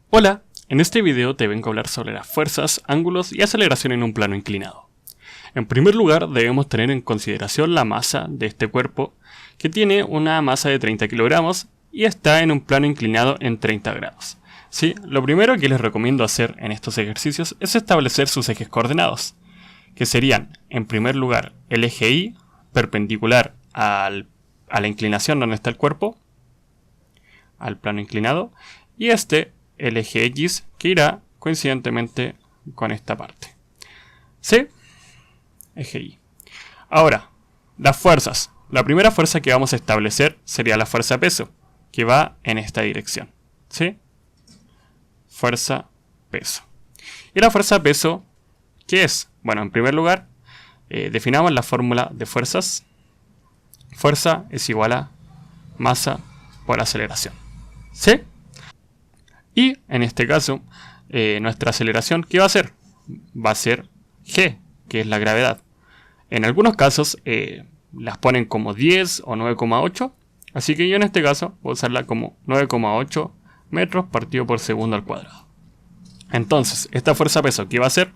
Hola, en este video te vengo a hablar sobre las fuerzas, ángulos y aceleración en un plano inclinado. En primer lugar, debemos tener en consideración la masa de este cuerpo, que tiene una masa de 30 kilogramos y está en un plano inclinado en 30 grados. ¿Sí? Lo primero que les recomiendo hacer en estos ejercicios es establecer sus ejes coordenados, que serían, en primer lugar, el eje Y, perpendicular a la inclinación donde está el cuerpo, al plano inclinado, y el eje X, que irá coincidentemente con esta parte. ¿Sí? Eje Y. Ahora, las fuerzas. La primera fuerza que vamos a establecer sería la fuerza peso, que va en esta dirección. ¿Sí? Fuerza peso. ¿Y la fuerza peso qué es? Bueno, en primer lugar, definamos la fórmula de fuerzas. Fuerza es igual a masa por aceleración. ¿Sí? Y en este caso, nuestra aceleración, ¿qué va a ser? Va a ser G, que es la gravedad. En algunos casos las ponen como 10 o 9,8. Así que yo en este caso voy a usarla como 9,8 metros partido por segundo al cuadrado. Entonces, esta fuerza peso, ¿qué va a ser?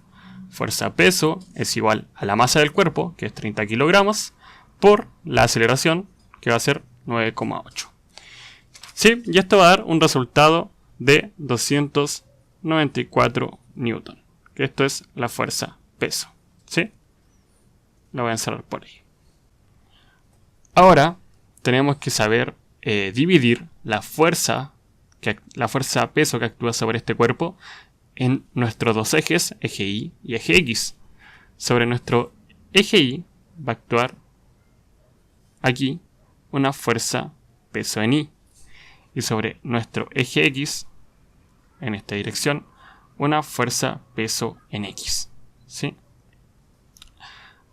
Fuerza peso es igual a la masa del cuerpo, que es 30 kilogramos, por la aceleración, que va a ser 9,8. ¿Sí? Y esto va a dar un resultado de 294 newton, que esto es la fuerza peso. ¿Sí? Lo voy a encerrar por ahí. Ahora tenemos que saber dividir la fuerza peso que actúa sobre este cuerpo en nuestros dos ejes, eje Y y eje X. Sobre nuestro eje Y va a actuar aquí una fuerza peso en Y. Y sobre nuestro eje X, en esta dirección, una fuerza peso en X. ¿Sí?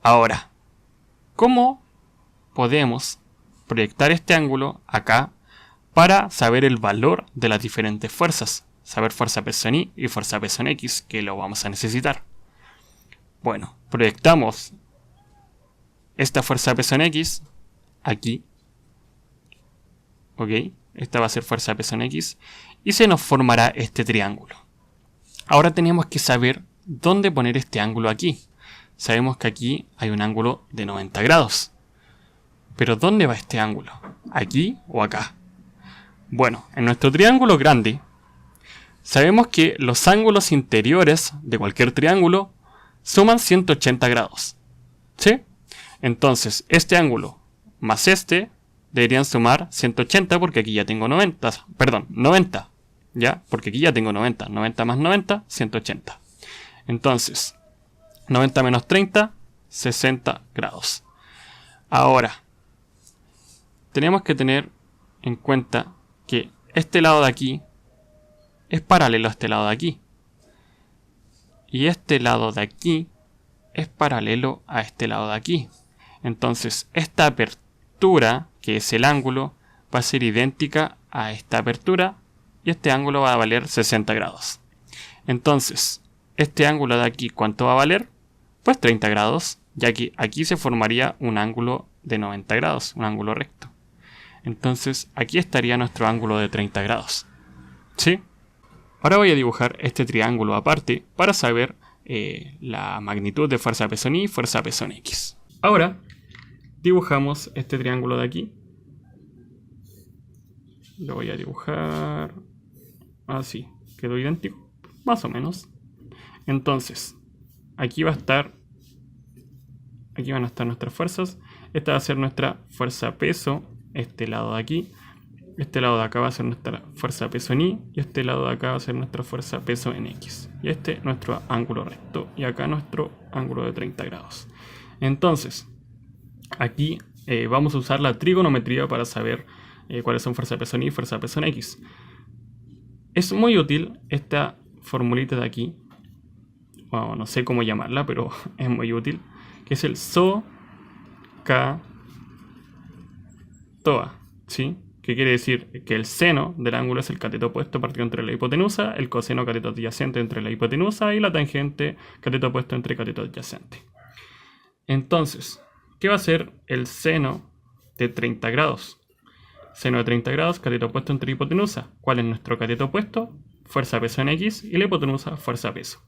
Ahora, ¿cómo podemos proyectar este ángulo acá para saber el valor de las diferentes fuerzas? Saber fuerza peso en Y y fuerza peso en X, que lo vamos a necesitar. Bueno, proyectamos esta fuerza peso en X aquí. ¿Ok? Esta va a ser fuerza peso en X y se nos formará este triángulo. Ahora tenemos que saber dónde poner este ángulo aquí. Sabemos que aquí hay un ángulo de 90 grados. Pero ¿dónde va este ángulo? ¿Aquí o acá? Bueno, en nuestro triángulo grande, sabemos que los ángulos interiores de cualquier triángulo suman 180 grados. ¿Sí? Entonces, este ángulo más este deberían sumar 180 porque aquí ya tengo 90. Perdón, 90. ¿Ya? Porque aquí ya tengo 90. 90 más 90, 180. Entonces, 90 menos 30, 60 grados. Ahora, tenemos que tener en cuenta que este lado de aquí es paralelo a este lado de aquí. Y este lado de aquí es paralelo a este lado de aquí. Entonces, esta apertura, que es el ángulo, va a ser idéntica a esta apertura y este ángulo va a valer 60 grados. Entonces, este ángulo de aquí, ¿cuánto va a valer? Pues 30 grados, ya que aquí se formaría un ángulo de 90 grados, un ángulo recto. Entonces, aquí estaría nuestro ángulo de 30 grados. ¿Sí? Ahora voy a dibujar este triángulo aparte para saber la magnitud de fuerza peso en Y y fuerza peso en X. Ahora, dibujamos este triángulo de aquí. Lo voy a dibujar así. Quedó idéntico, más o menos. Entonces, aquí van a estar nuestras fuerzas. Esta va a ser nuestra fuerza peso. Este lado de aquí. Este lado de acá va a ser nuestra fuerza peso en Y. Y este lado de acá va a ser nuestra fuerza peso en X. Y este nuestro ángulo recto. Y acá nuestro ángulo de 30 grados. Entonces, aquí vamos a usar la trigonometría para saber cuáles son fuerza peso en Y y fuerza peso en X. Es muy útil esta formulita de aquí. Bueno, no sé cómo llamarla, pero es muy útil. Que es el SO, K, TOA. ¿Sí? Que quiere decir que el seno del ángulo es el cateto opuesto partido entre la hipotenusa, el coseno cateto adyacente entre la hipotenusa y la tangente cateto opuesto entre cateto adyacente. Entonces, ¿qué va a ser el seno de 30 grados? Seno de 30 grados, cateto opuesto entre hipotenusa. ¿Cuál es nuestro cateto opuesto? fuerza peso en X y la hipotenusa fuerza peso.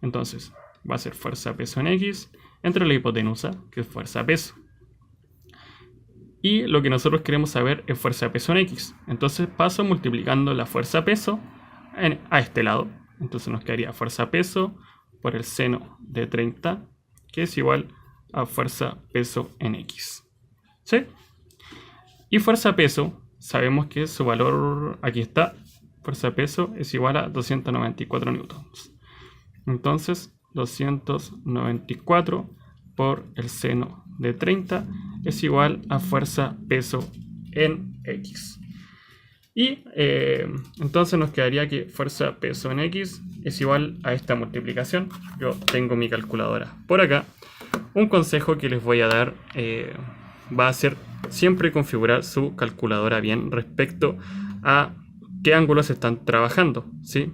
Entonces va a ser fuerza peso en X entre la hipotenusa, que es fuerza peso. Y lo que nosotros queremos saber es fuerza peso en X. Entonces paso multiplicando la fuerza peso a este lado. Entonces nos quedaría fuerza peso por el seno de 30, que es igual a fuerza peso en X. ¿Sí? Y fuerza peso, sabemos que su valor, aquí está, fuerza peso es igual a 294 newtons. Entonces 294 por el seno de 30 es igual a fuerza peso en X. Y entonces nos quedaría que fuerza peso en X es igual a esta multiplicación. Yo tengo mi calculadora por acá. Un consejo que les voy a dar va a ser siempre configurar su calculadora bien respecto a qué ángulos están trabajando, ¿sí?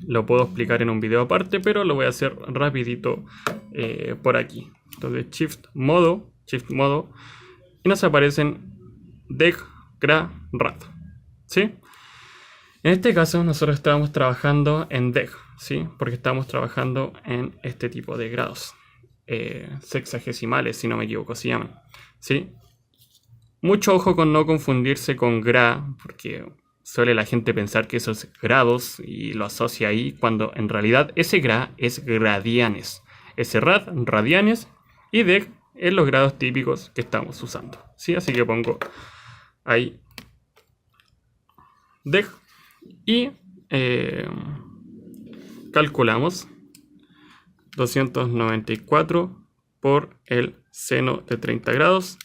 Lo puedo explicar en un video aparte, pero lo voy a hacer rapidito por aquí. Entonces Shift modo, y nos aparecen deg, gra, rad, ¿sí? En este caso nosotros estábamos trabajando en deg, ¿sí? Porque estamos trabajando en este tipo de grados. Sexagesimales, si no me equivoco, se llaman, ¿sí? Mucho ojo con no confundirse con gra, porque suele la gente pensar que eso es grados y lo asocia ahí, cuando en realidad ese gra es gradianes, ese rad, radianes, y deg es los grados típicos que estamos usando, ¿sí? Así que pongo ahí deg y calculamos 294 por el seno de 30 grados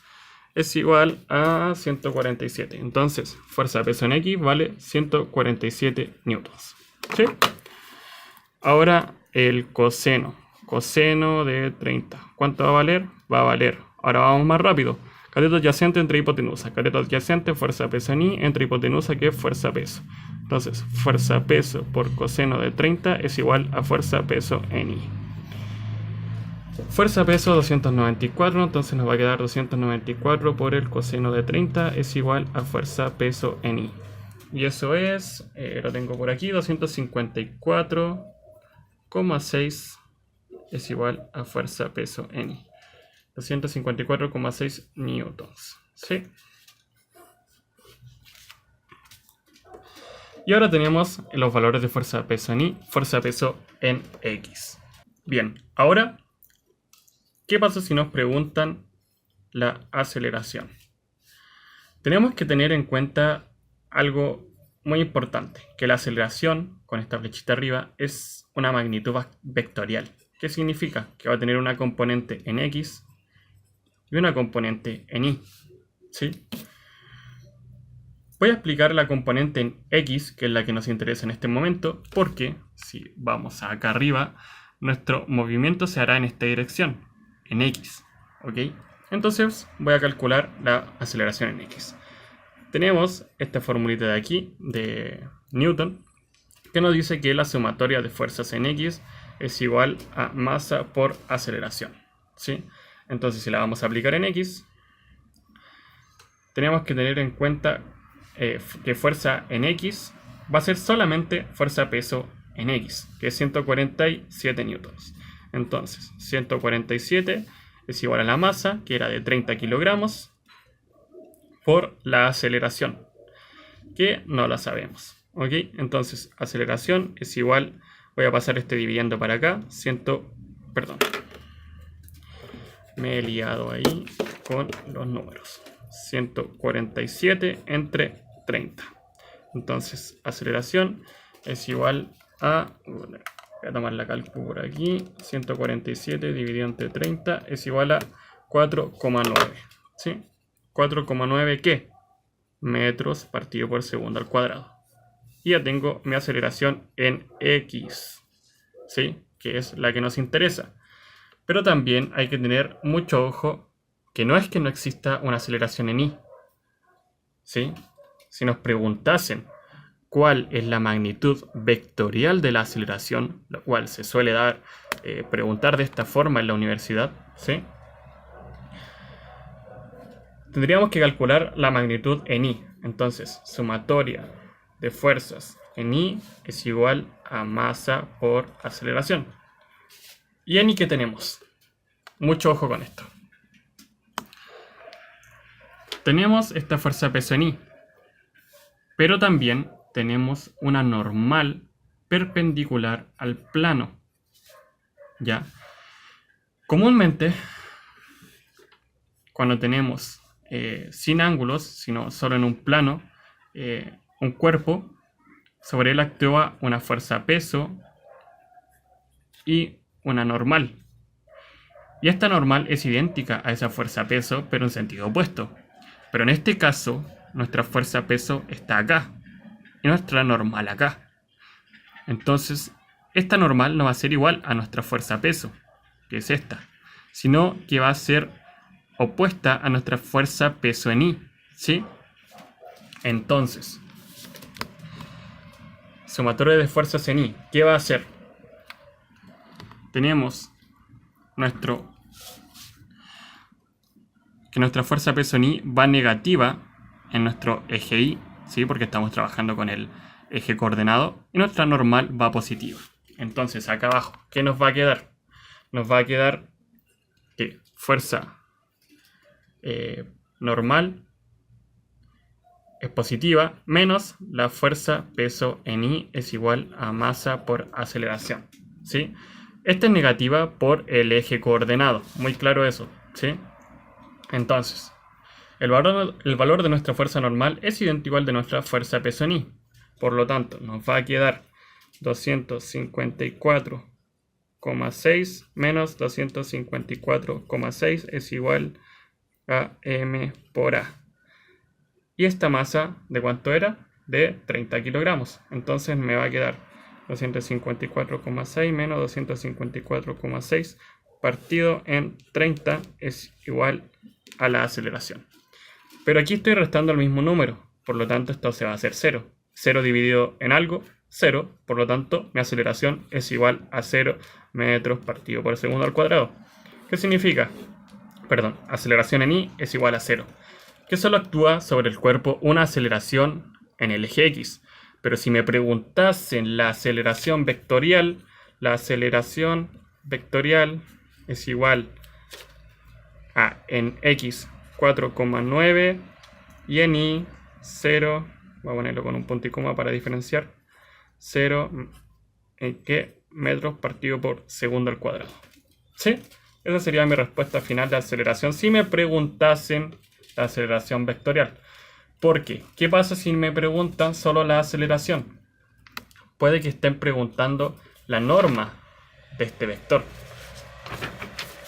es igual a 147. Entonces, fuerza peso en X vale 147 newtons. ¿Sí? Ahora el coseno. Coseno de 30. ¿Cuánto va a valer? Va a valer. Ahora vamos más rápido. Cateto adyacente entre hipotenusa. Cateto adyacente, fuerza peso en Y entre hipotenusa, que es fuerza peso. Entonces, fuerza peso por coseno de 30 es igual a fuerza peso en Y. Fuerza peso 294, entonces nos va a quedar 294 por el coseno de 30 es igual a fuerza peso en Y. Y eso es, lo tengo por aquí, 254,6 es igual a fuerza peso en Y. 254,6 newtons. ¿Sí? Y ahora tenemos los valores de fuerza peso en Y, fuerza peso en X. Bien, ahora, ¿qué pasa si nos preguntan la aceleración? Tenemos que tener en cuenta algo muy importante, que la aceleración, con esta flechita arriba, es una magnitud vectorial. ¿Qué significa? Que va a tener una componente en X y una componente en Y. ¿Sí? Voy a explicar la componente en X, que es la que nos interesa en este momento, porque si vamos acá arriba, nuestro movimiento se hará en esta dirección, en X. ¿Ok? Entonces voy a calcular la aceleración en X. Tenemos esta formulita de aquí, de Newton, que nos dice que la sumatoria de fuerzas en X es igual a masa por aceleración. ¿Sí? Entonces, si la vamos a aplicar en X, tenemos que tener en cuenta que fuerza en X va a ser solamente fuerza peso en X, que es 147 newtons. Entonces, 147 es igual a la masa, que era de 30 kilogramos, por la aceleración, que no la sabemos. ¿Ok? Entonces, aceleración es igual, voy a pasar este dividiendo para acá, me he liado ahí con los números. 147 entre 30. Entonces, aceleración es igual a, voy a tomar la cálculo por aquí, 147 dividido entre 30 es igual a 4,9. ¿Sí? 4,9 ¿qué? Metros partido por segundo al cuadrado. Y ya tengo mi aceleración en X, ¿sí? Que es la que nos interesa. Pero también hay que tener mucho ojo, que no es que no exista una aceleración en Y. ¿Sí? Si nos preguntasen cuál es la magnitud vectorial de la aceleración, lo cual se suele preguntar de esta forma en la universidad, ¿sí? Tendríamos que calcular la magnitud en Y. Entonces, sumatoria de fuerzas en I es igual a masa por aceleración. ¿Y en I qué tenemos? Mucho ojo con esto. Tenemos esta fuerza peso en I, pero también tenemos una normal perpendicular al plano. ¿Ya? Comúnmente, cuando tenemos sin ángulos, sino solo en un plano, un cuerpo, sobre él actúa una fuerza peso y una normal. Y esta normal es idéntica a esa fuerza peso, pero en sentido opuesto. Pero en este caso, nuestra fuerza peso está acá y nuestra normal acá. Entonces, esta normal no va a ser igual a nuestra fuerza peso, que es esta, sino que va a ser opuesta a nuestra fuerza peso en I, ¿sí? Entonces, sumatorio de fuerzas en I, ¿qué va a hacer? Tenemos que nuestra fuerza peso en I va negativa en nuestro eje Y, ¿sí? Porque estamos trabajando con el eje coordenado, y nuestra normal va positiva. Entonces, acá abajo, ¿qué nos va a quedar? Nos va a quedar que fuerza normal es positiva menos la fuerza peso en I es igual a masa por aceleración, ¿sí? Esta es negativa por el eje coordenado, muy claro eso, ¿sí? Entonces, el valor de nuestra fuerza normal es idéntico al de nuestra fuerza peso en I. Por lo tanto, nos va a quedar 254,6 menos 254,6 es igual a m por a. Y esta masa, ¿de cuánto era? De 30 kilogramos. Entonces me va a quedar 254,6 menos 254,6 partido en 30 es igual a la aceleración. Pero aquí estoy restando el mismo número, por lo tanto esto se va a hacer 0. 0 dividido en algo, 0, por lo tanto mi aceleración es igual a 0 metros partido por segundo al cuadrado. ¿Qué significa? Aceleración en I es igual a 0. Que solo actúa sobre el cuerpo una aceleración en el eje X. Pero si me preguntasen la aceleración vectorial es igual a en X 4,9 y en Y 0, voy a ponerlo con un punto y coma para diferenciar, 0 en qué metros partido por segundo al cuadrado. ¿Sí? Esa sería mi respuesta final de aceleración si me preguntasen la aceleración vectorial. ¿Por qué? ¿Qué pasa si me preguntan solo la aceleración? Puede que estén preguntando la norma de este vector.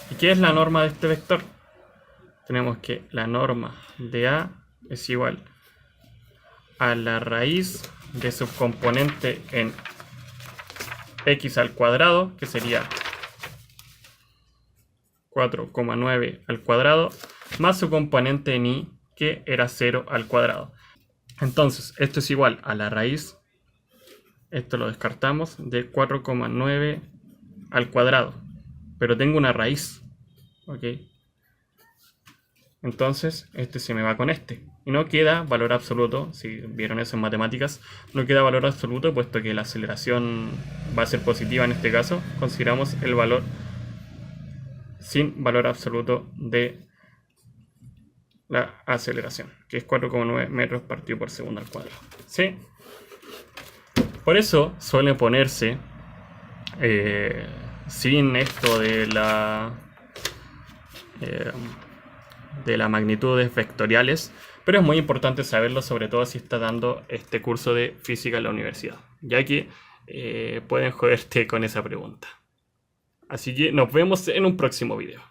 ¿Y qué es la norma de este vector? Tenemos que la norma de A es igual a la raíz de su componente en x al cuadrado, que sería 4,9 al cuadrado, más su componente en y, que era 0 al cuadrado. Entonces, esto es igual a la raíz, esto lo descartamos, de 4,9 al cuadrado. Pero tengo una raíz, ¿ok? Entonces, este se me va con este. Y no queda valor absoluto, si vieron eso en matemáticas, no queda valor absoluto, puesto que la aceleración va a ser positiva en este caso. Consideramos el valor sin valor absoluto de la aceleración, que es 4,9 metros partido por segundo al cuadrado. ¿Sí? Por eso suele ponerse sin esto de la magnitudes vectoriales, pero es muy importante saberlo, sobre todo si está dando este curso de física en la universidad, ya que pueden joderte con esa pregunta. Así que nos vemos en un próximo video.